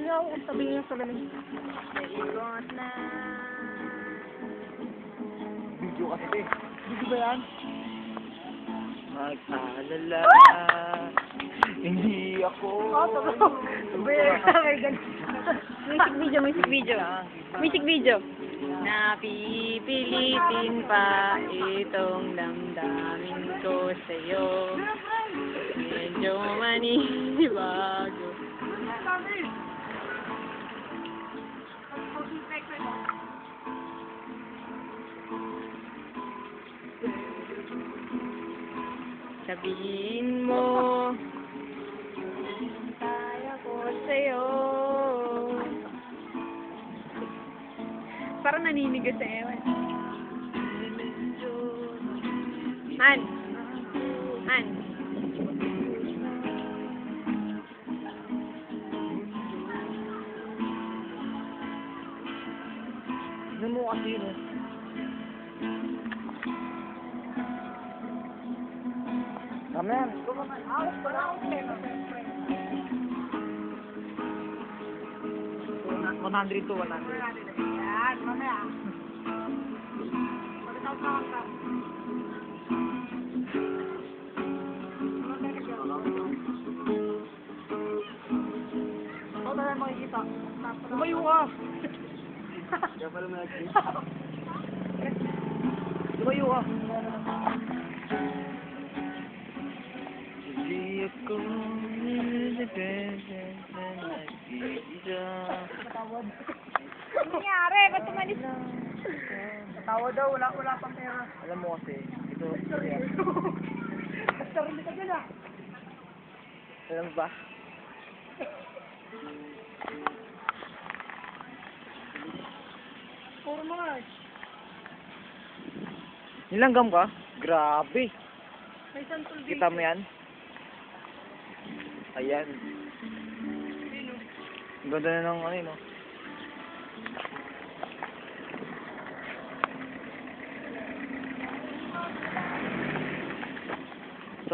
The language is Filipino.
Ayaw, sabi niya sa lamin. Naigot na. Video kasi. Video ba yan? Mag-alala. Hindi ako. Music video. Napipilitin pa itong damdamin ko sa'yo. Medyo manibago. Sabihin mo, kaya ko sa'yo. Parang naninigas sa ewan. Han! Han! Ano mo kasi yun eh? Tama yan. 100 to 100. Yan, mamaya. Pagkatawag ka. Ito na makikita. Lumayo ka. Lumayo ka. Hindi ako independent na nag-iisa. Patawad. Ano nangyari? Ba't tumalis? Patawad daw, wala pang pera. Alam mo kasi, ito, Basta rin ka dyan ah. alam ba? Puro mga eh. Nilanggam ka? Grabe. May santol dito. Kita mo yan? Ayan. Ang ganda na ng ano yun, no?